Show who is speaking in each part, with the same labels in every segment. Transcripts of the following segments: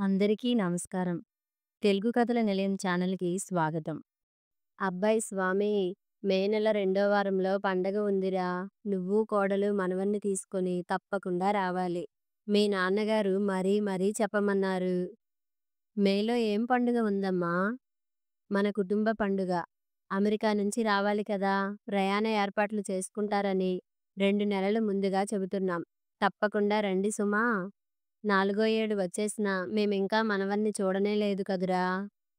Speaker 1: అందరికీ నమస్కారం. తెలుగు కథల నిలయం ఛానల్‌కి స్వాగతం. అబ్బాయి స్వామి, మే నెల రెండో వారంలో పండగ ఉందిరా. నువ్వు కోడలు మనవన్ని తీసుకొని తప్పకుండా రావాలి. మీ నాన్నగారు మరీ మరీ చెప్పమన్నారు. మేలో ఏం పండుగ ఉందమ్మా? మన కుటుంబ పండుగ. అమెరికా నుంచి రావాలి కదా! ప్రయాణ ఏర్పాట్లు చేసుకుంటారని 2 నెలల ముందుగా చెబుతున్నాం. తప్పకుండా రండి సుమా! నాలుగో ఏడు వచ్చేసినా మేమింకా మనవన్ని చూడనే లేదు కదురా!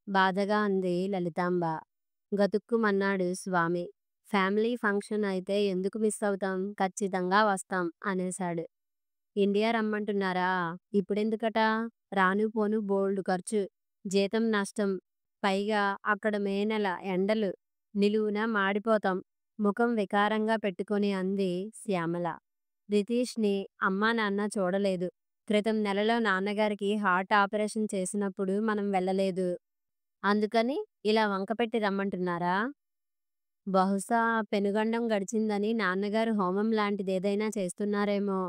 Speaker 1: బాధగా అంది లలితాంబ. గతుక్కుమన్నాడు స్వామి. ఫ్యామిలీ ఫంక్షన్ అయితే ఎందుకు మిస్ అవుతాం? ఖచ్చితంగా వస్తాం అనేశాడు. ఇండియా రమ్మంటున్నారా? ఇప్పుడెందుకట? రాను పోను బోల్డు ఖర్చు. జీతం నష్టం. పైగా అక్కడ మే నెల ఎండలు. నిలువునా మాడిపోతాం. ముఖం వికారంగా పెట్టుకొని అంది శ్యామల. రితీష్‌ని అమ్మా నాన్న చూడలేదు. క్రితం నెలలో నాన్నగారికి హార్ట్ ఆపరేషన్ చేసినప్పుడు మనం వెళ్ళలేదు. అందుకని ఇలా వంకపెట్టి రమ్మంటున్నారా? బహుశా పెనుగండం గడిచిందని నాన్నగారు హోమం లాంటిదేదైనా చేస్తున్నారేమో!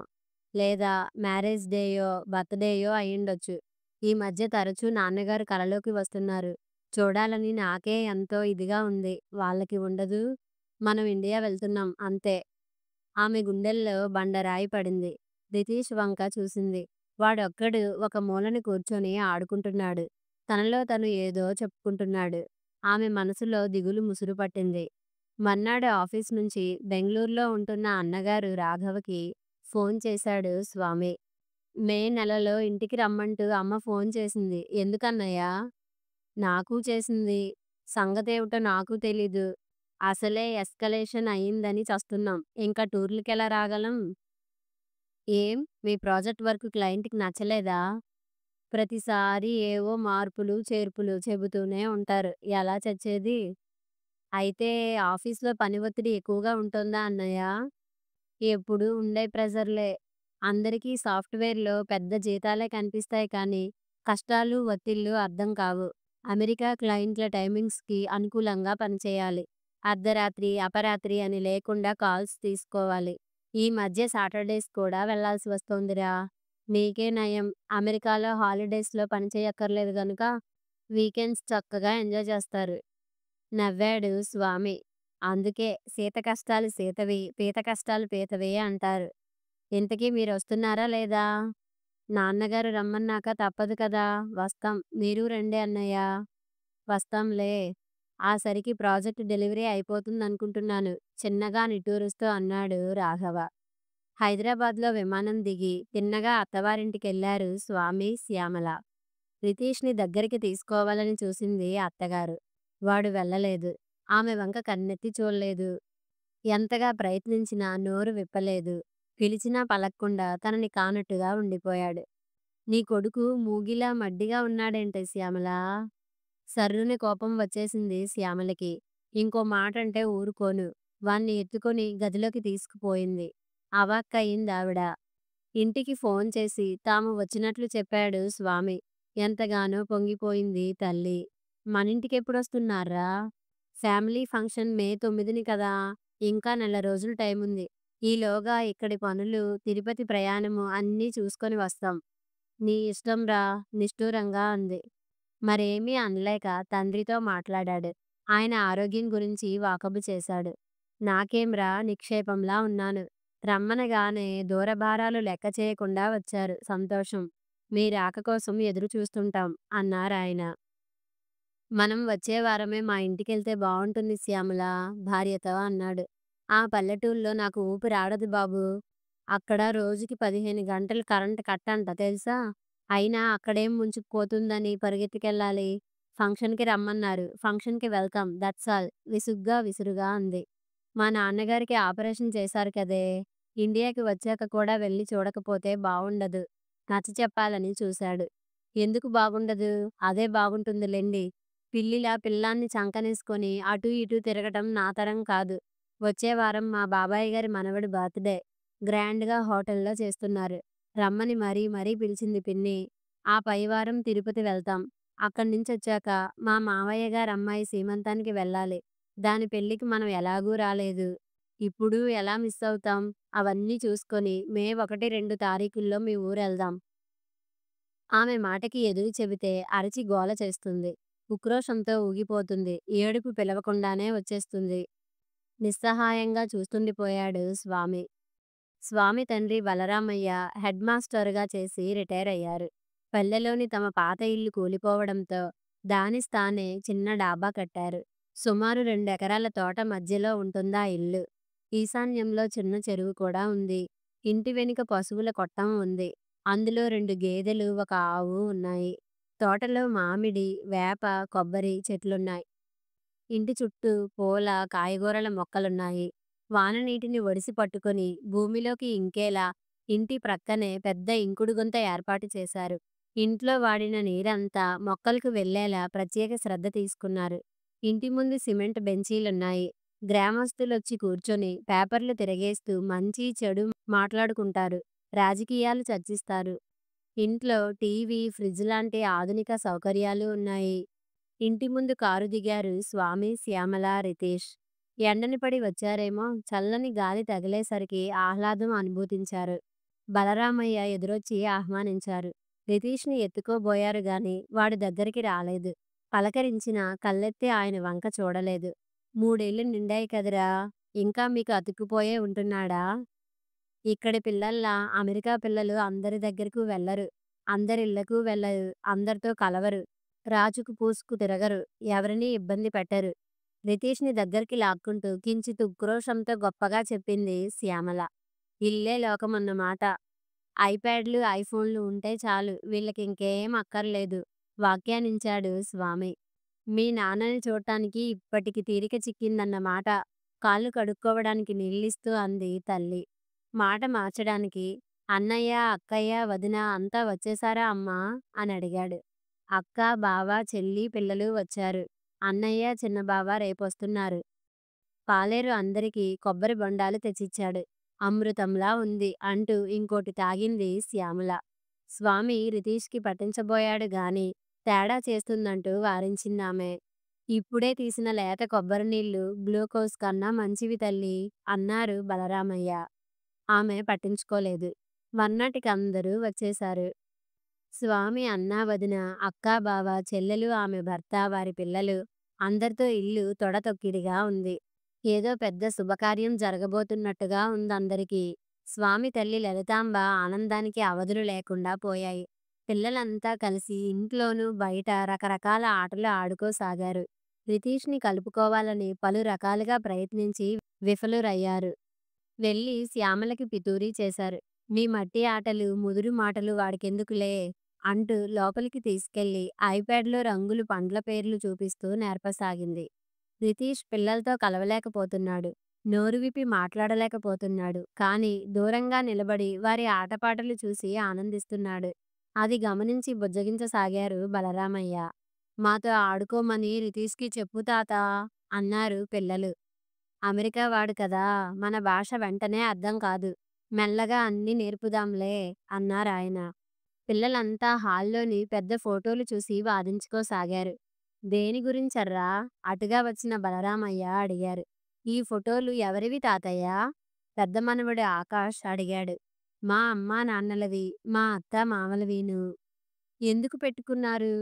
Speaker 1: లేదా మ్యారేజ్ డేయో, బర్త్‌డేయో అయ్యుండొచ్చు. ఈ మధ్య తరచూ నాన్నగారు కలలోకి వస్తున్నారు. చూడాలని నాకే ఎంతో ఇదిగా ఉంది. వాళ్ళకి ఉండదూ? మనం ఇండియా వెళ్తున్నాం అంతే. ఆమె గుండెల్లో బండరాయి పడింది. రితీష్ వంక చూసింది. వాడొక్కడు ఒక మూలన కూర్చొని ఆడుకుంటున్నాడు. తనలో తను ఏదో చెప్పుకుంటున్నాడు. ఆమె మనసులో దిగులు ముసురు పట్టింది. మర్నాడు ఆఫీస్ నుంచి బెంగుళూరులో ఉంటున్న అన్నగారు రాఘవకి ఫోన్ చేశాడు స్వామి. మే నెలలో ఇంటికి రమ్మంటూ అమ్మ ఫోన్ చేసింది. ఎందుకన్నయ్యా? నాకూ చేసింది. సంగతేమిటో నాకూ తెలీదు. అసలే ఎస్కలేషన్ అయిందని చస్తున్నాం. ఇంకా టూర్లకెలా రాగలం? ఏం? మీ ప్రాజెక్ట్ వర్క్ క్లయింట్‌కి నచ్చలేదా? ప్రతిసారి ఏవో మార్పులు, చేర్పులు చెబుతూనే ఉంటారు. ఎలా చచ్చేది? అయితే ఆఫీస్‌లో పని ఒత్తిడి ఎక్కువగా ఉంటోందా అన్నయ్య? ఎప్పుడూ ఉండే ప్రెజర్‌లే. అందరికీ సాఫ్ట్‌వేర్‌లో పెద్ద జీతాలే కనిపిస్తాయి కానీ, కష్టాలు, ఒత్తిళ్లు అర్థం కావు. అమెరికా క్లయింట్ల టైమింగ్స్‌కి అనుకూలంగా పనిచేయాలి. అర్ధరాత్రి, అపరాత్రి అని లేకుండా కాల్స్ తీసుకోవాలి. ఈ మధ్య సాటర్‌డేస్ కూడా వెళ్ళాల్సి వస్తోందిరా! మీకే నయం. అమెరికాలో హాలిడేస్‌లో పని చేయక్కర్లేదు గనుక వీకెండ్స్ చక్కగా ఎంజాయ్ చేస్తారు. నవ్వాడు స్వామి. అందుకే సీత కష్టాలు సీతవి, పీత కష్టాలు పీతవి అంటారు. ఇంతకీ మీరొస్తున్నారా లేదా? నాన్నగారు రమ్మన్నాక తప్పదు కదా! వస్తాం. మీరూ రండి అన్నయ్య. వస్తాంలే. ఆ సరికి ప్రాజెక్ట్ డెలివరీ అయిపోతుందనుకుంటున్నాను. చిన్నగా నిట్టూరుస్తూ అన్నాడు రాఘవ. హైదరాబాద్లో విమానం దిగి తిన్నగా అత్తవారింటికెళ్లారు స్వామి, శ్యామల. రితీష్‌ని దగ్గరికి తీసుకోవాలని చూసింది అత్తగారు. వాడు వెళ్ళలేదు. ఆమె వంక కన్నెత్తి చూడలేదు. ఎంతగా ప్రయత్నించినా నోరు విప్పలేదు. పిలిచినా పలక్కుండా తనని కానట్టుగా ఉండిపోయాడు. నీ కొడుకు మూగిలా మడ్డిగా ఉన్నాడేంటే శ్యామలా? సర్రున కోపం వచ్చేసింది శ్యామలకి. ఇంకో మాటంటే ఊరుకోను. వాణ్ణి ఎత్తుకొని గదిలోకి తీసుకుపోయింది. అవాక్కయిందావిడ. ఇంటికి ఫోన్ చేసి తాము వచ్చినట్లు చెప్పాడు స్వామి. ఎంతగానో పొంగిపోయింది తల్లి. మనింటికెప్పుడొస్తున్నార్రా? ఫ్యామిలీ ఫంక్షన్ మే 9ని కదా! ఇంకా నెల రోజులు టైముంది. ఈలోగా ఇక్కడి పనులు, తిరుపతి ప్రయాణము అన్నీ చూసుకొని వస్తాం. నీ ఇష్టంరా నిష్ఠూరంగా అంది. మరేమీ అనలేక తండ్రితో మాట్లాడాడు. ఆయన ఆరోగ్యం గురించి వాకబు చేశాడు. నాకేంరా నిక్షేపంలా ఉన్నాను. రమ్మనగానే దూరభారాలు లెక్క చేయకుండా వచ్చారు. సంతోషం. మీ రాక కోసం ఎదురు చూస్తుంటాం అన్నారాయన. మనం వచ్చే వారమే మా ఇంటికెళ్తే బావుంటుంది శ్యామల భార్యతో అన్నాడు. ఆ పల్లెటూళ్ళలో నాకు ఊపిరాడదు బాబూ. అక్కడ రోజుకి 15 గంటలు కరెంట్ కట్టంట తెలుసా? అయినా అక్కడేం ముంచుకుపోతుందని పరుగెత్తుకెళ్ళాలి. ఫంక్షన్‌కి రమ్మన్నారు. ఫంక్షన్‌కి వెళ్తాం. దట్స్ ఆల్ విసుగ్గా విసురుగా అంది. మా నాన్నగారికి ఆపరేషన్ చేశారు కదే! ఇండియాకి వచ్చాక కూడా వెళ్ళి చూడకపోతే బావుండదు. నచ్చచెప్పాలని చూశాడు. ఎందుకు బాగుండదు? అదే బాగుంటుందిలెండి. పిల్లిలా పిల్లాన్ని చంకనేసుకొని అటూ ఇటూ తిరగటం నా తరం కాదు. వచ్చే వారం మా బాబాయ్ గారి మనవడి బర్త్‌డే. గ్రాండ్‌గా హోటల్లో చేస్తున్నారు. రమ్మని మరీ మరీ పిలిచింది పిన్ని. ఆ పైవారం తిరుపతి వెళ్తాం. అక్కడ్నించొచ్చాక మా మావయ్య గారమ్మాయి సీమంతానికి వెళ్ళాలి. దాని పెళ్ళికి మనం ఎలాగూ రాలేదు. ఇప్పుడు ఎలా మిస్ అవుతాం? అవన్నీ చూసుకొని మే 1, 2 తారీఖుల్లో మీ ఊరెళ్దాం. ఆమె మాటకి ఎదురు చెబితే అరచి గోల చేస్తుంది. ఉక్రోషంతో ఊగిపోతుంది. ఏడుపు పిలవకుండానే వచ్చేస్తుంది. నిస్సహాయంగా చూస్తుండిపోయాడు స్వామి. స్వామి తండ్రి బలరామయ్య హెడ్ మాస్టరుగా చేసి రిటైర్ అయ్యారు. పల్లెలోని తమ పాత ఇల్లు కూలిపోవడంతో దాని స్థానే చిన్న డాబా కట్టారు. సుమారు 2 ఎకరాల తోట మధ్యలో ఉంటుందా ఇల్లు. ఈశాన్యంలో చిన్న చెరువు కూడా ఉంది. ఇంటి వెనుక పశువుల కొట్టం ఉంది. అందులో 2 గేదెలు, 1 ఆవు ఉన్నాయి. తోటలో మామిడి, వేప, కొబ్బరి చెట్లున్నాయి. ఇంటి చుట్టూ పూల, కాయగూరల మొక్కలున్నాయి. వాన నీటిని ఒడిసి పట్టుకొని భూమిలోకి ఇంకేలా ఇంటి ప్రక్కనే పెద్ద ఇంకుడు గుంత ఏర్పాటు చేశారు. ఇంట్లో వాడిన నీరంతా మొక్కలకు వెళ్ళేలా ప్రత్యేక శ్రద్ధ తీసుకున్నారు. ఇంటి ముందు సిమెంట్ బెంచీలున్నాయి. గ్రామస్తులొచ్చి కూర్చొని పేపర్లు తిరగేస్తూ మంచి చెడు మాట్లాడుకుంటారు. రాజకీయాలు చర్చిస్తారు. ఇంట్లో టీవీ, ఫ్రిడ్జ్ లాంటి ఆధునిక సౌకర్యాలు ఉన్నాయి. ఇంటి ముందు కారు దిగారు స్వామి, శ్యామల, రితీష్. ఎండని పడి వచ్చారేమో, చల్లని గాలి తగిలేసరికి ఆహ్లాదం అనుభూతించారు. బలరామయ్య ఎదురొచ్చి ఆహ్వానించారు. రితీష్ని ఎత్తుకోబోయారు గాని వాడు దగ్గరికి రాలేదు. పలకరించినా కళ్ళెత్తి ఆయన వంక చూడలేదు. 3 ఏళ్ళు నిండాయి కదరా, ఇంకా మీకు అతుక్కుపోయే ఉంటున్నాడా? ఇక్కడి పిల్లల్లా అమెరికా పిల్లలు అందరి దగ్గరకు వెళ్ళరు. అందరిళ్ళకు వెళ్ళరు. అందరితో కలవరు. రాచుకు పూసుకు తిరగరు. ఎవరినీ ఇబ్బంది పెట్టరు. రితీష్ని దగ్గరికి లాక్కుంటూ కించిత్ ఉక్రోషంతో గొప్పగా చెప్పింది శ్యామల. ఇల్లే లోకమన్నమాట. ఐప్యాడ్లు, ఐఫోన్లు ఉంటే చాలు. వీళ్ళకింకేం అక్కర్లేదు వ్యాఖ్యానించాడు స్వామి. మీ నాన్నని చూడటానికి ఇప్పటికి తీరిక చిక్కిందన్నమాట. కాళ్ళు కడుక్కోవడానికి నీళ్ళిస్తూ అంది తల్లి. మాట మార్చడానికి అన్నయ్య, అక్కయ్య, వదిన అంతా వచ్చేసారా అమ్మా అని అడిగాడు. అక్క, బావ, చెల్లి, పిల్లలు వచ్చారు. అన్నయ్య, చిన్నబావ రేపొస్తున్నారు. పాలేరు అందరికీ కొబ్బరి బొండాలు తెచ్చిచ్చాడు. అమృతంలా ఉంది అంటూ ఇంకోటి తాగింది శ్యామల. స్వామి రితీష్కి పట్టించబోయాడు గాని తేడా చేస్తుందంటూ వారించిందామె. ఇప్పుడే తీసిన లేత కొబ్బరి నీళ్లు గ్లూకోజ్ కన్నా మంచివి తల్లి అన్నారు బలరామయ్య. ఆమె పట్టించుకోలేదు. మర్నాటికి అందరూ వచ్చేశారు. స్వామి అన్నా, వదిన, అక్కా, బావ, చెల్లెలు, ఆమె భర్త, వారి పిల్లలు అందరితో ఇల్లు తొడతొక్కిడిగా ఉంది. ఏదో పెద్ద శుభకార్యం జరగబోతున్నట్టుగా ఉందందరికీ. స్వామి తల్లి లలితాంబ ఆనందానికి అవధులు లేకుండా పోయాయి. పిల్లలంతా కలిసి ఇంట్లోనూ బయట రకరకాల ఆటలు ఆడుకోసాగారు. రితీష్ని కలుపుకోవాలని పలు రకాలుగా ప్రయత్నించి విఫలురయ్యారు. వెళ్ళి శ్యామలకి పితూరీ చేశారు. మీ మట్టి ఆటలు, ముదురు మాటలు వాడికెందుకులే అంటూ లోపలికి తీసుకెళ్లి ఐప్యాడ్లో రంగులు, పండ్ల పేర్లు చూపిస్తూ నేర్పసాగింది. రితీష్ పిల్లలతో కలవలేకపోతున్నాడు. నోరు విప్పి మాట్లాడలేకపోతున్నాడు. కానీ దూరంగా నిలబడి వారి ఆటపాటలు చూసి ఆనందిస్తున్నాడు. అది గమనించి బుజ్జగించసాగారు బలరామయ్య. మాతో ఆడుకోమని రితీష్కి చెప్పు తాతా అన్నారు పిల్లలు. అమెరికా వాడు కదా, మన భాష వెంటనే అర్థం కాదు. మెల్లగా అన్నీ నేర్పుదాంలే అన్నారాయన. పిల్లలంతా హాల్లోని పెద్ద ఫోటోలు చూసి వాదించుకోసాగారు. దేని గురించర్రా అటుగా వచ్చిన బలరామయ్య అడిగారు. ఈ ఫోటోలు ఎవరివి తాతయ్య? పెద్ద మనవడు ఆకాష్ అడిగాడు. మా అమ్మా నాన్నలవి, మా అత్త మామలవీను. ఎందుకు పెట్టుకున్నారు?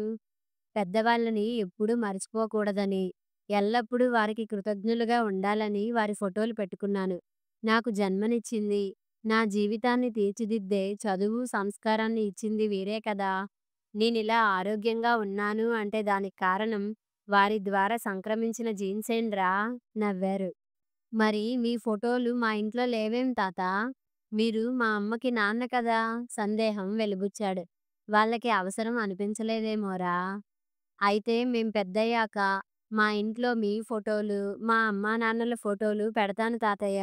Speaker 1: పెద్దవాళ్ళని ఎప్పుడూ మర్చిపోకూడదని, ఎల్లప్పుడూ వారికి కృతజ్ఞులుగా ఉండాలని వారి ఫోటోలు పెట్టుకున్నాను. నాకు జన్మనిచ్చింది, నా జీవితాన్ని తీర్చిదిద్దే చదువు, సంస్కారాన్ని ఇచ్చింది వీరే కదా. నేనిలా ఆరోగ్యంగా ఉన్నాను అంటే దానికి కారణం వారి ద్వారా సంక్రమించిన జీన్సేండ్రా నవ్వారు. మరి మీ ఫోటోలు మా ఇంట్లో లేవేం తాతా? మీరు మా అమ్మకి నాన్న కదా సందేహం వెలిబుచ్చాడు. వాళ్ళకి అవసరం అనిపించలేదేమోరా. అయితే మేం పెద్దయ్యాక మా ఇంట్లో మీ ఫోటోలు, మా అమ్మా నాన్నల ఫోటోలు పెడతాను తాతయ్య.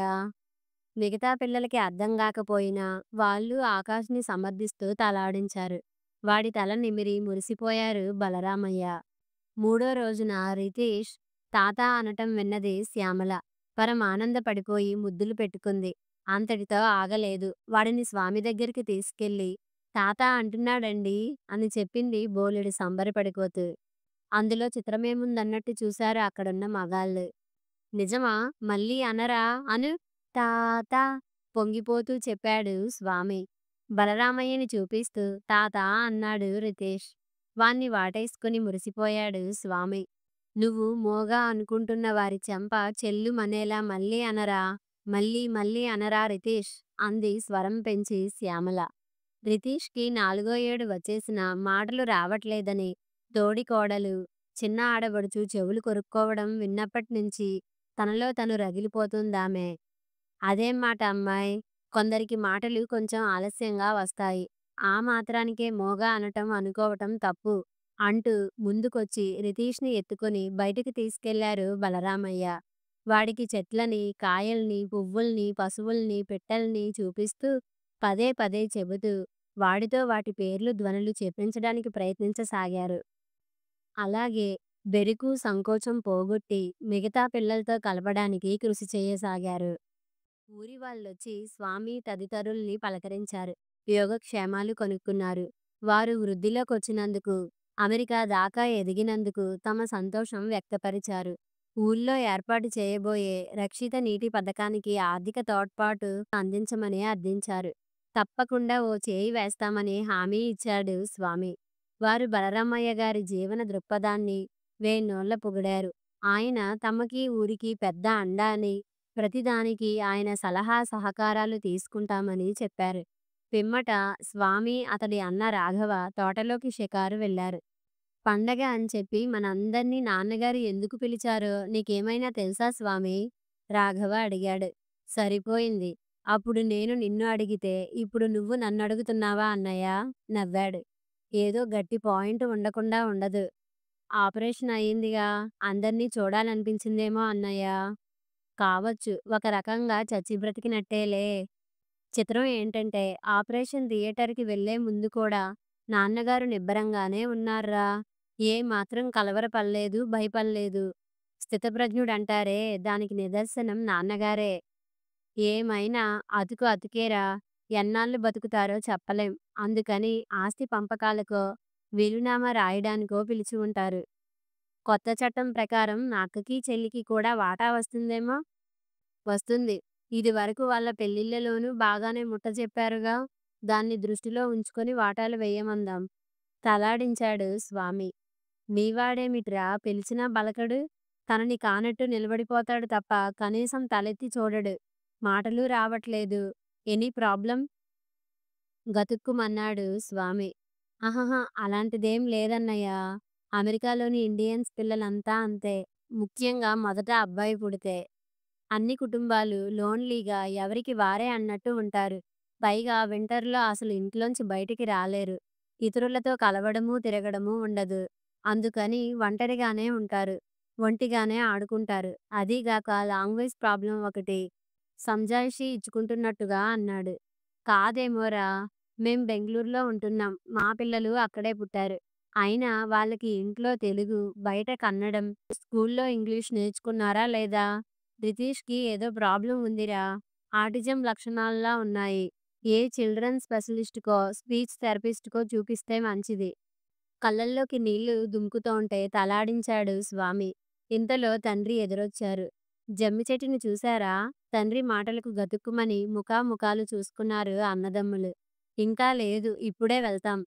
Speaker 1: మిగతా పిల్లలకి అర్థం కాకపోయినా వాళ్ళు ఆకాష్ని సమర్థిస్తూ తలాడించారు. వాడి తల నిమిరి మురిసిపోయారు బలరామయ్య. 3వ రోజున రితీష్ తాత అనటం విన్నది శ్యామల. పరమానందపడిపోయి ముద్దులు పెట్టుకుంది. అంతటితో ఆగలేదు. వాడిని స్వామి దగ్గరికి తీసుకెళ్ళి తాత అంటున్నాడండి అని చెప్పింది బోలెడు సంబరపడిపోతూ. అందులో చిత్రమేముందన్నట్టు చూశారు అక్కడున్న మగాళ్ళు. నిజమా? మళ్ళీ అనరా అను తాత పొంగిపోతూ చెప్పాడు స్వామి. బలరామయ్యని చూపిస్తూ తాతా అన్నాడు రితేష్. వాణ్ణి వాటేసుకుని మురిసిపోయాడు స్వామి. నువ్వు మోగా అనుకుంటున్న వారి చెంప చెల్లుమనేలా మళ్ళీ అనరా, మళ్ళీ మళ్ళీ అనరా రితేష్ అంది స్వరం పెంచి శ్యామల. రితీష్కి 4వ ఏడు వచ్చేసిన మాటలు రావట్లేదని తోడికోడలు, చిన్న ఆడబడుచు చెవులు కొరుక్కోవడం విన్నప్పట్నుంచి తనలో తను రగిలిపోతుందామె. అదేం మాట అమ్మాయ్, కొందరికి మాటలు కొంచెం ఆలస్యంగా వస్తాయి. ఆ మాత్రానికే మోగా అనటం అనుకోవటం తప్పు అంటూ ముందుకొచ్చి రితీష్ని ఎత్తుకుని బయటికి తీసుకెళ్లారు బలరామయ్య. వాడికి చెట్లని, కాయల్ని, పువ్వుల్ని, పశువుల్ని, పిట్టల్ని చూపిస్తూ పదే పదే చెబుతూ వాడితో వాటి పేర్లు ధ్వనులు చెప్పించడానికి ప్రయత్నించసాగారు. అలాగే బెరుకు, సంకోచం పోగొట్టి మిగతా పిల్లలతో కలపడానికి కృషి చేయసాగారు. ఊరి వాళ్ళొచ్చి స్వామి తదితరుల్ని పలకరించారు. యోగక్షేమాలు కనుక్కున్నారు. వారు వృద్ధిలోకొచ్చినందుకు, అమెరికా దాకా ఎదిగినందుకు తమ సంతోషం వ్యక్తపరిచారు. ఊళ్ళో ఏర్పాటు చేయబోయే రక్షిత నీటి పథకానికి ఆర్థిక తోడ్పాటు అందించమని అర్థించారు. తప్పకుండా ఓ చేయి వేస్తామని హామీ ఇచ్చాడు స్వామి. వారు బలరామయ్య గారి జీవన దృక్పథాన్ని వేణోళ్ల పొగిడారు. ఆయన తమకి ఊరికి పెద్ద అండ అని, ప్రతిదానికి ఆయన సలహా సహకారాలు తీసుకుంటామని చెప్పారు. పిమ్మట స్వామి, అతడి అన్న రాఘవ తోటలోకి షికారు వెళ్లారు. పండగ అని చెప్పి మనందర్నీ నాన్నగారు ఎందుకు పిలిచారో నీకేమైనా తెలుసా స్వామి? రాఘవ అడిగాడు. సరిపోయింది. అప్పుడు నేను నిన్ను అడిగితే ఇప్పుడు నువ్వు నన్నడుగుతున్నావా అన్నయ్య? నవ్వాడు. ఏదో గట్టి పాయింట్ ఉండకుండా ఉండదు. ఆపరేషన్ అయిందిగా, అందర్నీ చూడాలనిపించిందేమో అన్నయ్య. కావచ్చు, ఒక రకంగా చచ్చి బ్రతికినట్టేలే. చిత్రం ఏంటంటే ఆపరేషన్ థియేటర్కి వెళ్లే ముందు కూడా నాన్నగారు నిబ్బరంగానే ఉన్నార్రా. ఏ మాత్రం కలవరపడలేదు, భయపడలేదు. స్థితప్రజ్ఞుడంటారే, దానికి నిదర్శనం నాన్నగారే. ఏమైనా అతుకు అతుకేరా, ఎన్నాళ్ళు బతుకుతారో చెప్పలేం. అందుకని ఆస్తి పంపకాలకో, వీలునామా రాయడానికో పిలిచి ఉంటారు. కొత్త చట్టం ప్రకారం నా అక్కకి, చెల్లికి కూడా వాటా వస్తుందేమో? వస్తుంది. ఇది వరకు వాళ్ళ పెళ్ళిళ్ళలోనూ బాగానే ముట్ట చెప్పారుగా, దాన్ని దృష్టిలో ఉంచుకొని వాటాలు వేయమందాం. తలాడించాడు స్వామి. మీవాడేమిట్రా పిలిచినా పలకడు, తనని కానట్టు నిలబడిపోతాడు తప్ప కనీసం తలెత్తి చూడడు. మాటలు రావట్లేదు. Any problem? గతుక్కుమన్నాడు స్వామి. ఆహాహా, అలాంటిదేం లేదన్నయ్య. అమెరికాలోని ఇండియన్స్ పిల్లలంతా అంతే. ముఖ్యంగా మొదట అబ్బాయి పుడితే అన్ని కుటుంబాలు లోన్లీగా ఎవరికి వారే అన్నట్టు ఉంటారు. పైగా వింటర్లో అసలు ఇంట్లోంచి బయటికి రాలేరు. ఇతరులతో కలవడమూ తిరగడమూ ఉండదు. అందుకని ఒంటరిగానే ఉంటారు. ఒంటిగానే ఆడుకుంటారు. అదీగాక లాంగ్వేజ్ ప్రాబ్లం ఒకటి. సంజాయిషీ ఇచ్చుకుంటున్నట్టుగా అన్నాడు. కాదేమోరా, మేం బెంగుళూరులో ఉంటున్నాం. మా పిల్లలు అక్కడే పుట్టారు. అయినా వాళ్ళకి ఇంట్లో తెలుగు, బయట కన్నడం, స్కూల్లో ఇంగ్లీష్ నేర్చుకున్నారా లేదా? రితీష్కి ఏదో ప్రాబ్లం ఉందిరా. ఆటిజం లక్షణాల్లా ఉన్నాయి. ఏ చిల్డ్రన్ స్పెషలిస్టుకో, స్పీచ్ థెరపిస్టుకో చూపిస్తే మంచిది. కళ్ళల్లోకి నీళ్లు దుముకుతోంటే తలాడించాడు స్వామి. ఇంతలో తండ్రి ఎదురొచ్చారు. జమ్మి చెట్టుని చూశారా? తండ్రి మాటలకు గతుక్కుమని ముఖాముఖాలు చూసుకున్నారు అన్నదమ్ములు. ఇంకా లేదు, ఇప్పుడే వెళ్తాం.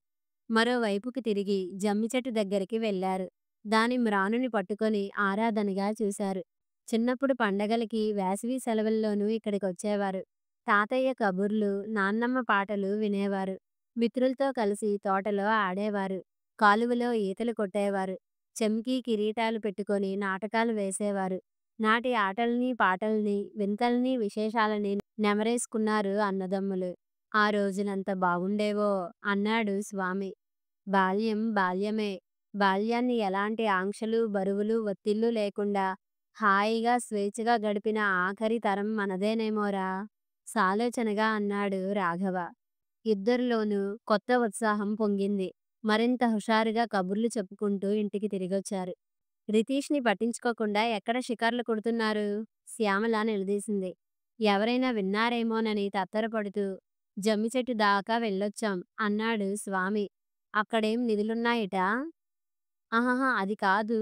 Speaker 1: మరోవైపుకి తిరిగి జమ్మి చెట్టు దగ్గరికి వెళ్లారు. దాని మ్రానుని పట్టుకొని ఆరాధనగా చూశారు. చిన్నప్పుడు పండగలకి, వేసవి సెలవుల్లోనూ ఇక్కడికొచ్చేవారు. తాతయ్య కబుర్లు, నాన్నమ్మ పాటలు వినేవారు. మిత్రులతో కలిసి తోటలో ఆడేవారు. కాలువలో ఈతలు కొట్టేవారు. చెంకి కిరీటాలు పెట్టుకొని నాటకాలు వేసేవారు. నాటి ఆటల్ని, పాటల్ని, వింతల్ని, విశేషాలని నెమరేసుకున్నారు అన్నదమ్ములు. ఆ రోజులంత బాగుండేవో అన్నాడు స్వామి. బాల్యం బాల్యమే. బాల్యాన్ని ఎలాంటి ఆంక్షలు, బరువులు, ఒత్తిళ్లు లేకుండా హాయిగా స్వేచ్ఛగా గడిపిన ఆఖరి తరం మనదేనేమోరా సాలోచనగా అన్నాడు రాఘవ. ఇద్దరిలోనూ కొత్త ఉత్సాహం పొంగింది. మరింత హుషారుగా కబుర్లు చెప్పుకుంటూ ఇంటికి తిరిగొచ్చారు. రితీష్ని పట్టించుకోకుండా ఎక్కడ షికార్లు కొడుతున్నారు? శ్యామల నిలదీసింది. ఎవరైనా విన్నారేమోనని తత్తరపడుతూ జమ్మి చెట్టు దాకా వెళ్ళొచ్చాం అన్నాడు స్వామి. అక్కడేం నిధులున్నాయిటా? ఆహాహా, అది కాదు.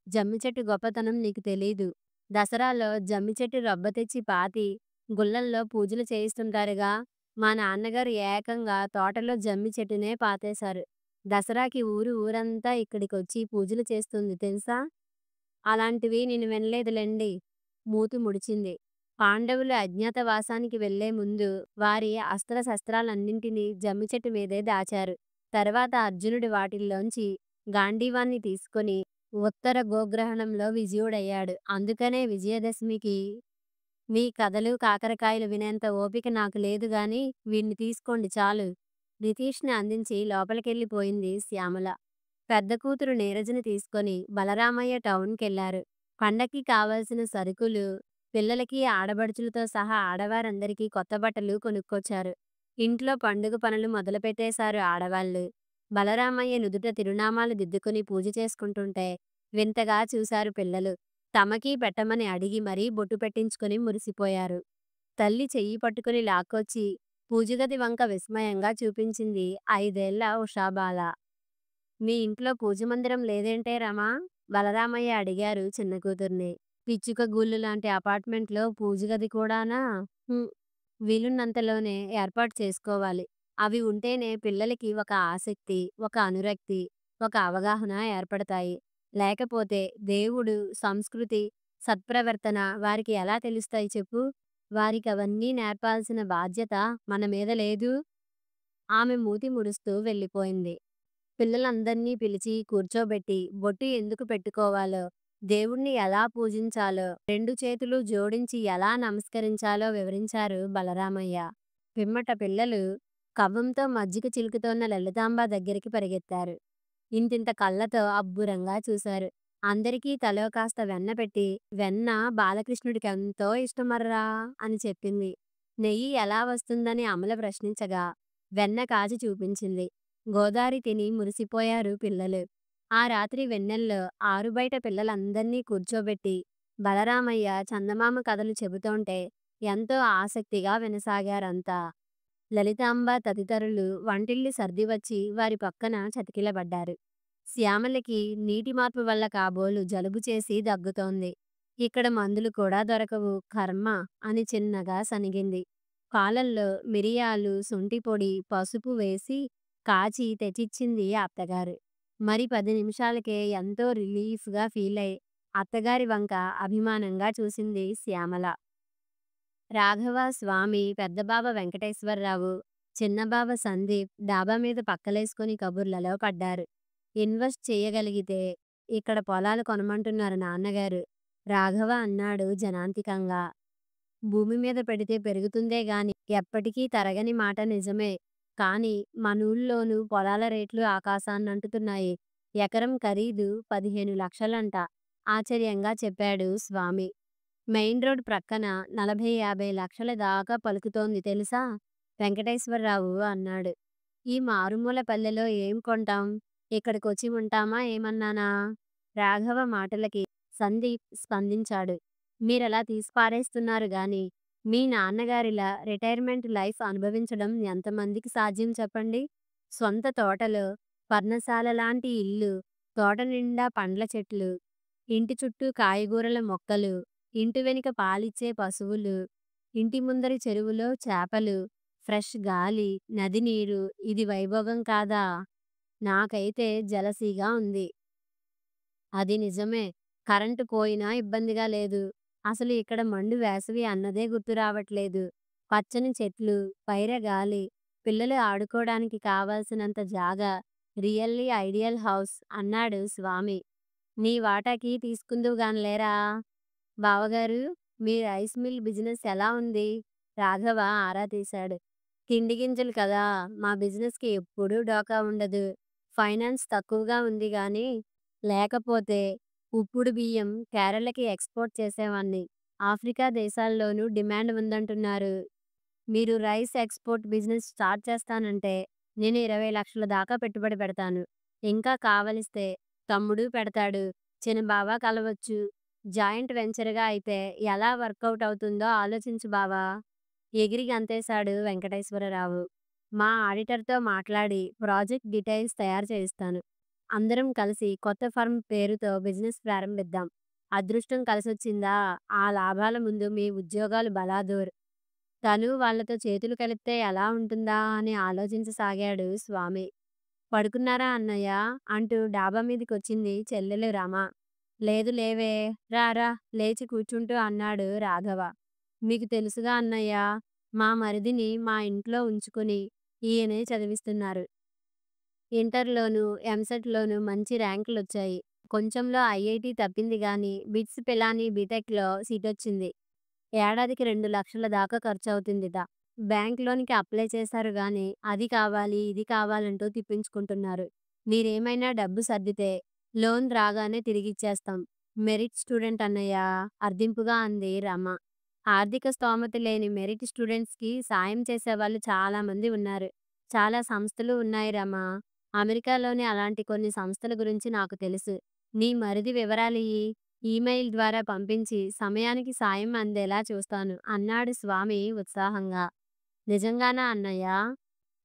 Speaker 1: జమ్మి చెట్టు గొప్పతనం నీకు తెలీదు. దసరాలో జమ్మి చెట్టు రొబ్బ తెచ్చి పాతి గుళ్ళల్లో పూజలు చేయిస్తుంటారుగా, మా నాన్నగారు ఏకంగా తోటలో జమ్మి చెట్టునే పాతేశారు. దసరాకి ఊరంతా ఇక్కడికొచ్చి పూజలు చేస్తుంది తెలుసా? అలాంటివి నేను వినలేదులెండి. మూతి ముడిచింది. పాండవులు అజ్ఞాతవాసానికి వెళ్లే ముందు వారి అస్త్రశస్త్రాలన్నింటినీ జమ్మి చెట్టు మీదే దాచారు. తర్వాత అర్జునుడు వాటిల్లోంచి గాంధీవాన్ని తీసుకొని ఉత్తర గోగ్రహణంలో విజయుడయ్యాడు. అందుకనే విజయదశమికి మీ కథలు, కాకరకాయలు వినేంత ఓపిక నాకు లేదు గాని వీణ్ణి తీసుకోండి చాలు. నితీష్‌ని అందించి లోపలికెళ్ళిపోయింది శ్యామల. పెద్ద కూతురు నీరజని తీసుకొని బలరామయ్య టౌన్‌కెళ్లారు. పండక్కి కావాల్సిన సరుకులు, పిల్లలకి, ఆడబడుచులతో సహా ఆడవారందరికీ కొత్త బట్టలు కొనుక్కొచ్చారు. ఇంట్లో పండుగ పనులు మొదలుపెట్టేశారు ఆడవాళ్లు. బలరామయ్య నుదుట తిరునామాలు దిద్దుకుని పూజ చేసుకుంటుంటే వింతగా చూశారు పిల్లలు. తమకీ పెట్టమని అడిగి మరీ బొట్టు పెట్టించుకుని మురిసిపోయారు. తల్లి చెయ్యి పట్టుకుని లాక్కొచ్చి పూజగది వంక విస్మయంగా చూపించింది 5 ఏళ్ల ఉషాబాల. మీ ఇంట్లో పూజమందిరం లేదేంటే రమా? బలరామయ్య అడిగారు చిన్న కూతుర్ని. పిచ్చుక గూళ్ళు లాంటి అపార్ట్మెంట్లో పూజగది కూడానా? "హుం, వీలున్నంతలోనే ఏర్పాటు చేసుకోవాలి. అవి ఉంటేనే పిల్లలకి ఒక ఆసక్తి, ఒక అనురక్తి, ఒక అవగాహన ఏర్పడతాయి. లేకపోతే దేవుడు, సంస్కృతి, సత్ప్రవర్తన వారికి ఎలా తెలుస్తాయి చెప్పు? వారికవన్నీ నేర్పాల్సిన బాధ్యత మన మీద లేదూ?" ఆమె మూతి ముడుస్తూ వెళ్ళిపోయింది. పిల్లలందర్నీ పిలిచి కూర్చోబెట్టి బొట్టు ఎందుకు పెట్టుకోవాలో, దేవుణ్ణి ఎలా పూజించాలో, 2 చేతులు జోడించి ఎలా నమస్కరించాలో వివరించారు బలరామయ్య. పిమ్మట పిల్లలు కవ్వంతో మజ్జిగ చిలుకుతోన్న లలితాంబ దగ్గరికి పరిగెత్తారు. ఇంతింత కళ్ళతో అబ్బురంగా చూశారు. అందరికీ తలో కాస్త వెన్న పెట్టి, "వెన్న బాలకృష్ణుడికెంతో ఇష్టమర్రా" అని చెప్పింది. నెయ్యి ఎలా వస్తుందని అమల ప్రశ్నించగా వెన్న కాచి చూపించింది. గోదారి తిని మురిసిపోయారు పిల్లలు. ఆ రాత్రి వెన్నెల్లో ఆరుబయట పిల్లలందర్నీ కూర్చోబెట్టి బలరామయ్య చందమామ కథలు చెబుతోంటే ఎంతో ఆసక్తిగా వినసాగారంతా. లలితాంబ తదితరులు వంటిల్లు సర్దివచ్చి వారి పక్కన చతికిలబడ్డారు. శ్యామలకి నీటి మార్పు వల్ల కాబోలు జలుబు చేసి దగ్గుతోంది. ఇక్కడ మందులు కూడా దొరకవు కర్మ అని చిన్నగా సనిగింది. పాలల్లో మిరియాలు, శొంఠిపొడి, పసుపు వేసి కాచి తెచ్చిచ్చింది అత్తగారు. మరి 10 నిమిషాలకే ఎంతో రిలీఫ్‌గా ఫీలై అత్తగారి వంక అభిమానంగా చూసింది శ్యామల. రాఘవ, స్వామి, పెద్దబావ వెంకటేశ్వరరావు, చిన్నబావ సందీప్ డాబా మీద పక్కలేసుకుని కబుర్లలో పడ్డారు. ఇన్వెస్ట్ చెయ్యగలిగితే ఇక్కడ పొలాలు కొనమంటున్నారు నాన్నగారు. రాఘవ అన్నాడు జనాంతికంగా. భూమి మీద పెడితే పెరుగుతుందే గాని ఎప్పటికీ తరగని మాట నిజమే. కానీ మనూళ్ళోనూ పొలాల రేట్లు ఆకాశాన్నంటుతున్నాయి. ఎకరం ఖరీదు 15 లక్షలంట ఆశ్చర్యంగా చెప్పాడు స్వామి. మెయిన్ రోడ్ ప్రక్కన 40-50 లక్షల దాకా పలుకుతోంది తెలుసా? వెంకటేశ్వరరావు అన్నాడు. ఈ మారుమూల పల్లెలో ఏం కొంటాం? ఇక్కడికొచ్చి ఉంటామా ఏమన్నానా? రాఘవ మాటలకి సందీప్ స్పందించాడు. మీరలా తీసిపారేస్తున్నారు గాని మీ నాన్నగారిలా రిటైర్మెంట్ లైఫ్ అనుభవించడం ఎంతమందికి సాధ్యం చెప్పండి? సొంత తోటలో పర్ణశాలలాంటి ఇల్లు, తోట నిండా పండ్ల చెట్లు, ఇంటి చుట్టూ కాయగూరల మొక్కలు, ఇంటి వెనుక పాలిచ్చే పశువులు, ఇంటి ముందరి చెరువులో చేపలు, ఫ్రెష్ గాలి, నది నీరు ఇది వైభోగం కాదా? నాకైతే జలసీగా ఉంది. అది నిజమే. కరెంటు పోయినా ఇబ్బందిగా లేదు. అసలు ఇక్కడ మండు వేసవి అన్నదే గుర్తు రావట్లేదు. పచ్చని చెట్లు, పైరగాలి, పిల్లలు ఆడుకోడానికి కావాల్సినంత జాగా, రియల్లీ ఐడియల్ హౌస్ అన్నాడు స్వామి. నీ వాటాకి తీసుకుందువుగానిలేరా? బావగారు, మీ రైస్ మిల్ బిజినెస్ ఎలా ఉంది? రాఘవ ఆరా తీశాడు. తిండి గింజలు కదా, మా బిజినెస్‌కి ఎప్పుడూ డోకా ఉండదు. ఫైనాన్స్ తక్కువగా ఉంది గానీ లేకపోతే ఉప్పుడు బియ్యం కేరళకి ఎక్స్‌పోర్ట్ చేసేవాణ్ణి. ఆఫ్రికా దేశాల్లోనూ డిమాండ్ ఉందంటున్నారు. మీరు రైస్ ఎక్స్‌పోర్ట్ బిజినెస్ స్టార్ట్ చేస్తానంటే నేను 20 లక్షల దాకా పెట్టుబడి పెడతాను. ఇంకా కావలిస్తే తమ్ముడు పెడతాడు. చినబావ కలవచ్చు. జాయింట్ వెంచర్‌గా అయితే ఎలా వర్కౌట్ అవుతుందో ఆలోచించు బావా! ఎగిరి గంతేశాడు వెంకటేశ్వరరావు. మా ఆడిటర్‌తో మాట్లాడి ప్రాజెక్ట్ డీటెయిల్స్ తయారు చేయిస్తాను. అందరం కలిసి కొత్త ఫర్మ్ పేరుతో బిజినెస్ ప్రారంభిద్దాం. అదృష్టం కలిసొచ్చిందా ఆ లాభాల ముందు మీ ఉద్యోగాలు బలాదూర్. తను వాళ్ళతో చేతులు కలిపితే ఎలా ఉంటుందా అని ఆలోచించసాగాడు స్వామి. "పడుకున్నారా అన్నయ్య?" అంటూ డాబా మీదికొచ్చింది చెల్లెలు రమ. "లేదు లేవే, రా రా" లేచి కూర్చుంటూ అన్నాడు రాఘవ. "మీకు తెలుసుగా అన్నయ్య, మా మరిదిని మా ఇంట్లో ఉంచుకుని ఈయనే చదివిస్తున్నారు. ఇంటర్‌లోనూ, ఎంసెట్‌లోనూ మంచి ర్యాంకులొచ్చాయి. కొంచెంలో ఐఐటీ తప్పింది గానీ బిట్స్ పిలానీ బీటెక్‌లో సీటొచ్చింది. ఏడాదికి 2,00,000 దాకా ఖర్చవుతుందిట. బ్యాంక్ లోన్‌కి అప్లై చేశారు గానీ అది కావాలి, ఇది కావాలంటూ తిప్పించుకుంటున్నారు. మీరేమైనా డబ్బు సర్దితే లోన్ రాగానే తిరిగిచ్చేస్తాం. మెరిట్ స్టూడెంట్ అన్నయ్య" అర్దింపుగా అంది రమ. ఆర్థిక స్తోమత లేని మెరిట్ స్టూడెంట్స్‌కి సాయం చేసేవాళ్ళు చాలా మంది ఉన్నారు. చాలా సంస్థలు ఉన్నాయి రమా. అమెరికాలోని అలాంటి కొన్ని సంస్థల గురించి నాకు తెలుసు. నీ మరిది వివరాలియ్యి. ఈమెయిల్ ద్వారా పంపించి సమయానికి సాయం అందేలా చూస్తాను అన్నాడు స్వామి ఉత్సాహంగా. నిజంగానా అన్నయ్య?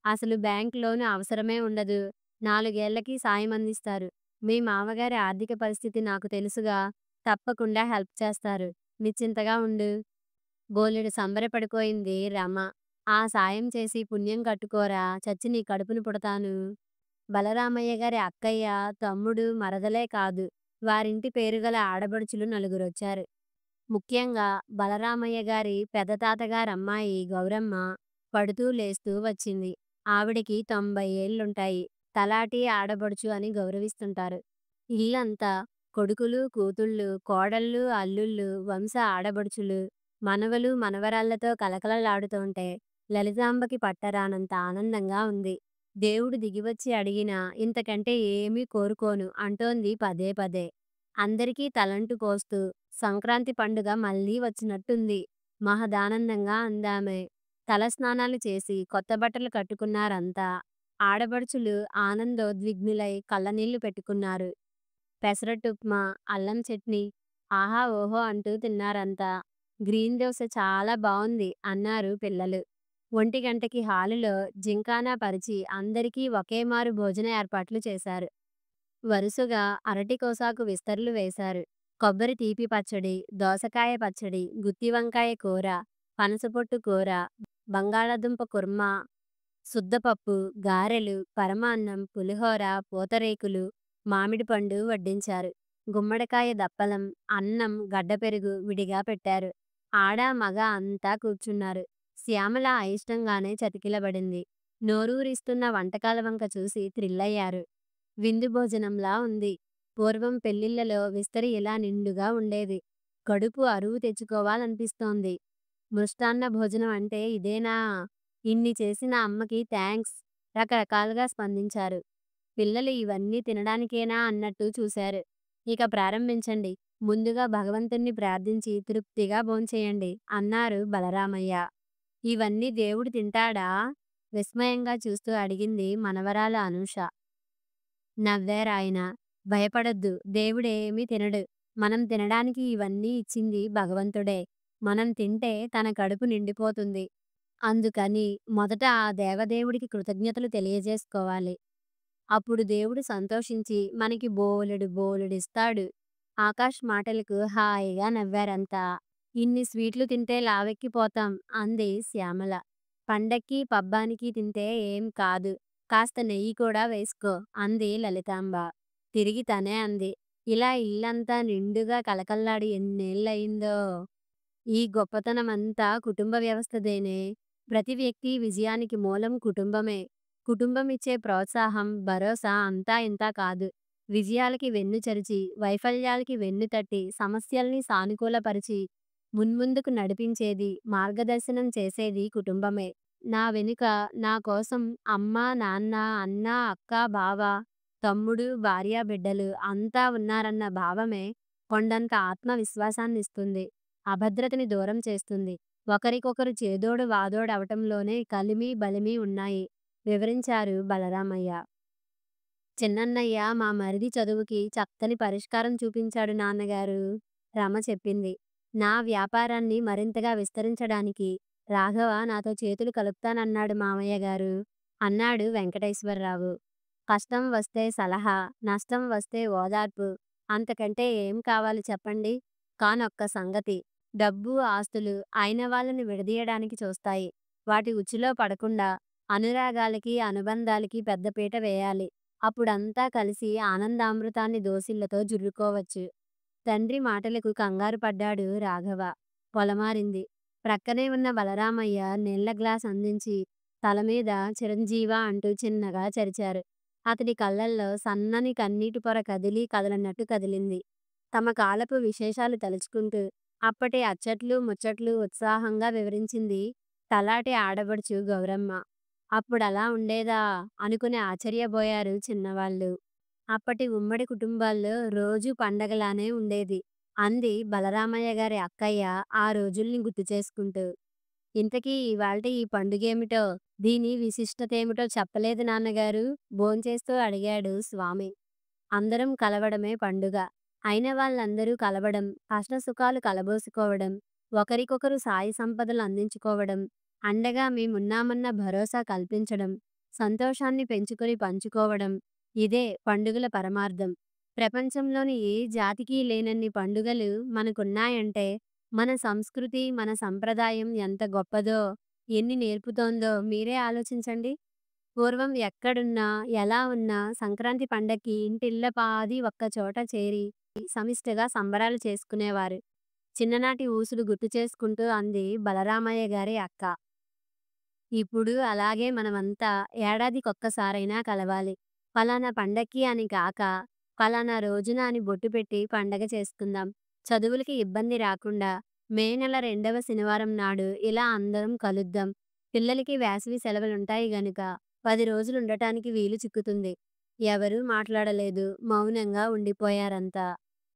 Speaker 1: అసలు బ్యాంక్ లోను అవసరమే ఉండదు. 4 ఏళ్లకి సాయం అందిస్తారు. మీ మామగారి ఆర్థిక పరిస్థితి నాకు తెలుసుగా. తప్పకుండా హెల్ప్ చేస్తారు. నిశ్చింతగా ఉండు. బోలెడు సంబరపడిపోయింది రమ. ఆ సాయం చేసి పుణ్యం కట్టుకోరా, చచ్చి నీ కడుపున పుడతాను. బలరామయ్య గారి అక్కయ్య, తమ్ముడు, మరదలే కాదు, వారింటి పేరుగల ఆడబడుచులు నలుగురొచ్చారు. ముఖ్యంగా బలరామయ్య గారి పెద్ద తాతగారమ్మాయి గౌరమ్మ పడుతూ లేస్తూ వచ్చింది. ఆవిడకి 90 ఏళ్లుంటాయి. తలాటి ఆడబడుచు అని గౌరవిస్తుంటారు. ఇల్లంతా కొడుకులు, కూతుళ్ళు, కోడళ్ళు, అల్లుళ్ళు, వంశ ఆడబడుచులు, మనవలు, మనవరాళ్లతో కలకలలాడుతోంటే లలితాంబకి పట్టరానంత ఆనందంగా ఉంది. దేవుడు దిగివచ్చి అడిగినా ఇంతకంటే ఏమీ కోరుకోను అంటోంది పదే పదే. అందరికీ తలంటు పోస్తూ సంక్రాంతి పండుగ మళ్ళీ వచ్చినట్టుంది మహదానందంగా అందామె. తలస్నానాలు చేసి కొత్త బట్టలు కట్టుకున్నారంతా. ఆడబడుచులు ఆనందోద్విగ్నులై కళ్ళనీళ్లు పెట్టుకున్నారు. పెసరట్టుప్మా, అల్లం చట్నీ ఆహా ఓహో అంటూ తిన్నారంతా. గ్రీన్ దోస చాలా బావుంది అన్నారు పిల్లలు. 1 గంటకి హాలులో జింకానా పరిచి అందరికీ ఒకేమారు భోజన ఏర్పాట్లు చేశారు. వరుసగా అరటి కోసాకు విస్తర్లు వేశారు. కొబ్బరి తీపి పచ్చడి, దోసకాయ పచ్చడి, గుత్తి వంకాయ కూర, పనసపొట్టు కూర, బంగాళాదుంప కుర్మా, సుద్దపప్పు, గారెలు, పరమాన్నం, పులిహోర, పూతరేకులు, మామిడి పండు వడ్డించారు. గుమ్మడికాయ దప్పలం, అన్నం, గడ్డపెరుగు విడిగా పెట్టారు. ఆడ మగ అంతా కూర్చున్నారు. శ్యామల అయిష్టంగానే చతికిలబడింది. నోరూరిస్తున్న వంటకాల వంక చూసి థ్రిల్లయ్యారు. విందు భోజనంలా ఉంది. పూర్వం పెళ్ళిళ్ళలో విస్తరి ఇలా నిండుగా ఉండేది. కడుపు అరువు తెచ్చుకోవాలనిపిస్తోంది. మృష్టాన్న భోజనం అంటే ఇదేనా? ఇన్ని చేసిన అమ్మకి థాంక్స్ రకరకాలుగా స్పందించారు. పిల్లలు ఇవన్నీ తినడానికేనా అన్నట్టు చూశారు. ఇక ప్రారంభించండి. ముందుగా భగవంతుణ్ణి ప్రార్థించి తృప్తిగా భోంచేయండి అన్నారు బలరామయ్య. ఇవన్నీ దేవుడు తింటాడా? విస్మయంగా చూస్తూ అడిగింది మనవరాలు అనూష. నవ్వారాయన. భయపడొద్దు, దేవుడేమీ తినడు. మనం తినడానికి ఇవన్నీ ఇచ్చింది భగవంతుడే. మనం తింటే తన కడుపు నిండిపోతుంది. అందుకని మొదట ఆ దేవదేవుడికి కృతజ్ఞతలు తెలియజేసుకోవాలి. అప్పుడు దేవుడు సంతోషించి మనకి బోలెడిస్తాడు. ఆకాష్ మాటలకు హాయిగా నవ్వారంతా. ఇన్ని స్వీట్లు తింటే లావెక్కిపోతాం అంది శ్యామల. పండక్కి పబ్బానికి తింటే ఏం కాదు. కాస్త నెయ్యి కూడా వేసుకో అంది లలితాంబ. తిరిగి తనే అంది. ఇలా ఇల్లంతా నిండుగా కలకల్లాడి ఎన్నేళ్ళయిందో. ఈ గొప్పతనమంతా కుటుంబ వ్యవస్థదేనే. ప్రతి వ్యక్తి విజయానికి మూలం కుటుంబమే. కుటుంబం ఇచ్చే ప్రోత్సాహం, భరోసా అంతా ఇంతా కాదు. విజయాలకి వెన్ను చరిచి, వైఫల్యాలకి వెన్ను తట్టి, సమస్యల్ని సానుకూలపరిచి, మున్ముందుకు నడిపించేది, మార్గదర్శనం చేసేది కుటుంబమే. నా వెనుక నా కోసం అమ్మ, నాన్న, అన్న, అక్క, బావ, తమ్ముడు, భార్య, బిడ్డలు అంతా ఉన్నారన్న భావమే కొండంత ఆత్మవిశ్వాసాన్నిస్తుంది. అభద్రతని దూరం చేస్తుంది. ఒకరికొకరు చేదోడు వాదోడవటంలోనే కలిమి బలిమి ఉన్నాయి వివరించారు బలరామయ్య. చిన్నన్నయ్య మా మరిది చదువుకి చక్కని పరిష్కారం చూపించాడు నాన్నగారు, రమ చెప్పింది. నా వ్యాపారాన్ని మరింతగా విస్తరించడానికి రాఘవ నాతో చేతులు కలుపుతానన్నాడు మామయ్య గారు అన్నాడు వెంకటేశ్వరరావు. కష్టం వస్తే సలహా, నష్టం వస్తే ఓదార్పు, అంతకంటే ఏం కావాలి చెప్పండి. కానొక్క సంగతి, డబ్బు, ఆస్తులు అయిన వాళ్ళని విడదీయడానికి చూస్తాయి. వాటి ఉచ్చులో పడకుండా అనురాగాలకి, అనుబంధాలకి పెద్దపీట వేయాలి. అప్పుడంతా కలిసి ఆనందామృతాన్ని దోసిళ్లతో జుర్రుకోవచ్చు. తండ్రి మాటలకు కంగారు పడ్డాడు రాఘవ. పొలమారింది. ప్రక్కనే ఉన్న బలరామయ్య నీళ్ల గ్లాస్ అందించి తలమీద చిరంజీవా అంటూ చిన్నగా చరిచారు. అతడి కళ్ళల్లో సన్నని కన్నీటి పొర కదిలి కదలనట్టు కదిలింది. తమ కాలపు విశేషాలు తలుచుకుంటూ అప్పటి అచ్చట్లు ముచ్చట్లు ఉత్సాహంగా వివరించింది తలాటి ఆడబడుచు గౌరమ్మ. అప్పుడలా ఉండేదా అనుకుని ఆశ్చర్యపోయారు చిన్నవాళ్ళు. అప్పటి ఉమ్మడి కుటుంబాల్లో రోజూ పండగలానే ఉండేది అంది బలరామయ్య గారి అక్కయ్య ఆ రోజుల్ని గుర్తు చేసుకుంటూ. ఇంతకీ ఇవాల్టి ఈ పండుగేమిటో, దీని విశిష్టతేమిటో చెప్పలేదు నాన్నగారు భోంచేస్తూ అడిగాడు స్వామి. అందరం కలవడమే పండుగ. అయిన వాళ్ళందరూ కలవడం, కష్టసుఖాలు కలబోసుకోవడం, ఒకరికొకరు సాయి సంపదలు అందించుకోవడం, అండగా మేమున్నామన్న భరోసా కల్పించడం, సంతోషాన్ని పెంచుకొని పంచుకోవడం, ఇదే పండుగల పరమార్థం. ప్రపంచంలోని ఏ జాతికి లేనన్ని పండుగలు మనకున్నాయంటే మన సంస్కృతి, మన సంప్రదాయం ఎంత గొప్పదో, ఎన్ని నేర్పుతోందో మీరే ఆలోచించండి. పూర్వం ఎక్కడున్నా, ఎలా ఉన్నా సంక్రాంతి పండక్కి ఇంటిల్లపాది ఒక్కచోట చేరి సమిష్టిగా సంబరాలు చేసుకునేవారు. చిన్ననాటి ఊసులు గుర్తు చేసుకుంటూ అంది బలరామయ్య గారి అక్క. ఇప్పుడు అలాగే మనమంతా ఏడాదికొక్కసారైనా కలవాలి. ఫలానా పండక్కి అని కాక, ఫలానా రోజున అని బొట్టు పెట్టి పండగ చేసుకుందాం. చదువులకి ఇబ్బంది రాకుండా మే నెల 2వ శనివారం నాడు ఇలా అందరం కలుద్దాం. పిల్లలకి వేసవి సెలవులుంటాయి గనుక 10 రోజులుండటానికి వీలు చిక్కుతుంది. ఎవరూ మాట్లాడలేదు. మౌనంగా ఉండిపోయారంతా.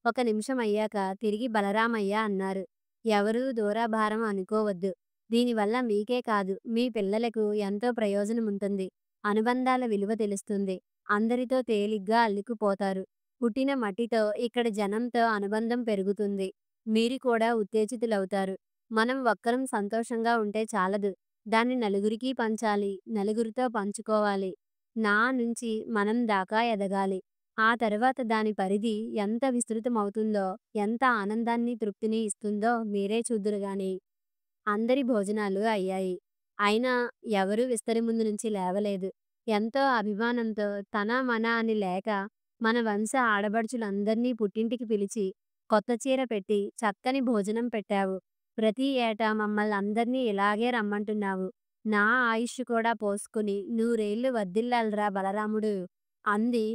Speaker 1: ఒక నిమిషం అయ్యాక తిరిగి బలరామయ్య అన్నారు. ఎవరూ దూరాభారం అనుకోవద్దు. దీనివల్ల మీకే కాదు, మీ పిల్లలకు ఎంతో ప్రయోజనముంటుంది. అనుబంధాల విలువ తెలుస్తుంది. అందరితో తేలిగ్గా అల్లుకుపోతారు. పుట్టిన మట్టితో, ఇక్కడి జనంతో అనుబంధం పెరుగుతుంది. మీరు కూడా ఉత్తేజితులవుతారు. మనం ఒక్కరం సంతోషంగా ఉంటే చాలదు. దాన్ని నలుగురికి పంచాలి. నలుగురితో పంచుకోవాలి. నా నుంచి మనం దాకా ఎదగాలి. ఆ తరువాత దాని పరిధి ఎంత విస్తృతమవుతుందో, ఎంత ఆనందాన్ని, తృప్తిని ఇస్తుందో మీరే చూద్దురుగాని. అందరి భోజనాలు అయ్యాయి. అయినా ఎవరూ విస్తరి ముందు నుంచి లేవలేదు. ఎంతో అభిమానంతో తన మన అని లేక మన వంశ ఆడబడుచులందర్నీ పుట్టింటికి పిలిచి కొత్త చీర పెట్టి చక్కని భోజనం పెట్టావు. ప్రతి ఏటా మమ్మల్నందర్నీ ఇలాగే రమ్మంటున్నావు. నా ఆయుష్షు కూడా పోసుకుని నూరేళ్లు వర్ధిల్లాలిరా బలరాముడు అంది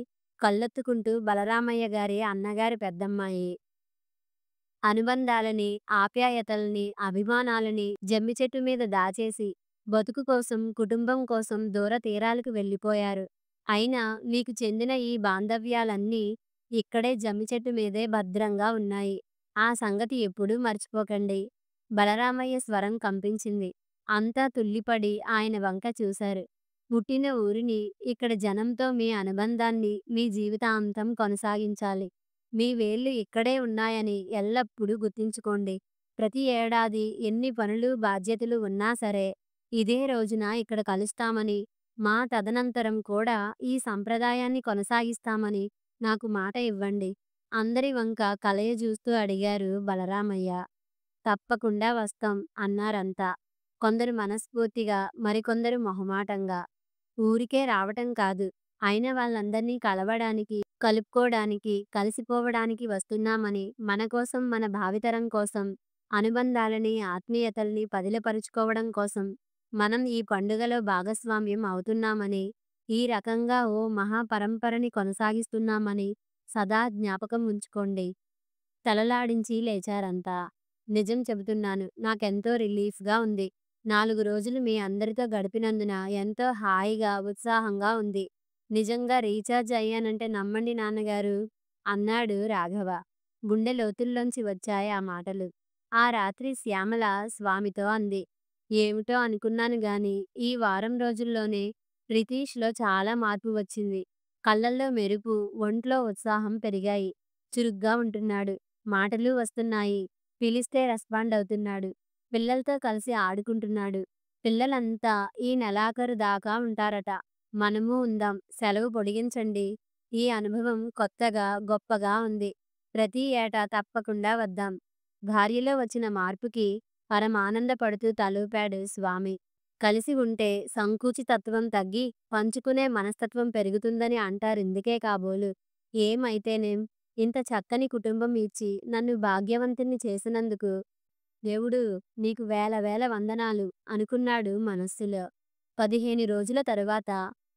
Speaker 1: కళ్ళొత్తుకుంటూ బలరామయ్య గారి అన్నగారి పెద్దమ్మాయి. అనుబంధాలని, ఆప్యాయతల్ని, అభిమానాలని జమ్మి చెట్టు మీద దాచేసి బతుకు కోసం, కుటుంబం కోసం దూర తీరాలకు వెళ్ళిపోయారు. అయినా మీకు చెందిన ఈ బాంధవ్యాలన్నీ ఇక్కడే జమ్మి చెట్టు మీదే భద్రంగా ఉన్నాయి. ఆ సంగతి ఎప్పుడూ మర్చిపోకండి. బలరామయ్య స్వరం కంపించింది. అంతా తుళ్ళిపడి ఆయన వంక చూశారు. పుట్టిన ఊరిని, ఇక్కడ జనంతో మీ అనుబంధాన్ని మీ జీవితాంతం కొనసాగించాలి. మీ వేళ్ళు ఇక్కడే ఉన్నాయని ఎల్లప్పుడూ గుర్తుంచుకోండి. ప్రతి ఏడాది ఎన్ని పనులు, బాధ్యతలు ఉన్నా సరే ఇదే రోజున ఇక్కడ కలుస్తామని, మా తదనంతరం కూడా ఈ సంప్రదాయాన్ని కొనసాగిస్తామని నాకు మాట ఇవ్వండి. అందరి వంక కలయజూస్తూ అడిగారు బలరామయ్య. తప్పకుండా వస్తాం అన్నారంతా. కొందరు మనస్ఫూర్తిగా, మరికొందరు మొహమాటంగా. ఊరికే రావటం కాదు, అయిన వాళ్ళందర్నీ కలవడానికి, కలుపుకోవడానికి, కలిసిపోవడానికి వస్తున్నామని, మన కోసం, మన భావితరం కోసం, అనుబంధాలని, ఆత్మీయతల్ని పదిలపరుచుకోవడం కోసం మనం ఈ పండుగలో భాగస్వామ్యం అవుతున్నామని, ఈ రకంగా ఓ మహాపరంపరని కొనసాగిస్తున్నామని సదా జ్ఞాపకం ఉంచుకోండి. తలలాడించి లేచారంతా. నిజం చెబుతున్నాను, నాకెంతో రిలీఫ్గా ఉంది. 4 రోజులు మీ అందరితో గడిపినందున ఎంతో హాయిగా, ఉత్సాహంగా ఉంది. నిజంగా రీఛార్జ్ అయ్యానంటే నమ్మండి నాన్నగారు అన్నాడు రాఘవ. గుండె లోతుల్లోంచి వచ్చాయి ఆ మాటలు. ఆ రాత్రి శ్యామల స్వామితో అంది. ఏమిటో అనుకున్నాను గాని ఈ వారం రోజుల్లోనే రితీష్‌లో చాలా మార్పు వచ్చింది. కళ్ళల్లో మెరుపు, ఒంట్లో ఉత్సాహం పెరిగాయి. చురుగ్గా ఉంటున్నాడు. మాటలు వస్తున్నాయి. పిలిస్తే రెస్పాండ్ అవుతున్నాడు. పిల్లలతో కలిసి ఆడుకుంటున్నాడు. పిల్లలంతా ఈ నెలాఖరు దాకా ఉంటారట. మనమూ ఉందాం. సెలవు పొడిగించండి. ఈ అనుభవం కొత్తగా, గొప్పగా ఉంది. ప్రతి ఏటా తప్పకుండా వద్దాం. భార్యలో వచ్చిన మార్పుకి పరమానందపడుతూ తలూపాడు స్వామి. కలిసి ఉంటే సంకుచితత్వం తగ్గి పంచుకునే మనస్తత్వం పెరుగుతుందని అంటారిందుకే కాబోలు. ఏమైతేనేం, ఇంత చక్కని కుటుంబం ఇచ్చి నన్ను భాగ్యవంతుణ్ణి చేసినందుకు దేవుడు నీకు వేల వేల వందనాలు అనుకున్నాడు మనస్సులో. 15 రోజుల తరువాత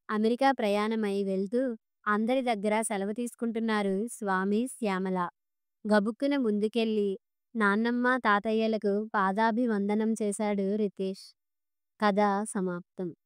Speaker 1: అమెరికా ప్రయాణమై వెళ్తూ అందరి దగ్గర సెలవు తీసుకుంటున్నారు స్వామి, శ్యామల. గబుక్కున ముందుకెళ్ళి నాన్నమ్మ, తాతయ్యలకు పాదాభివందనం చేశాడు రితేష్. కథ సమాప్తం.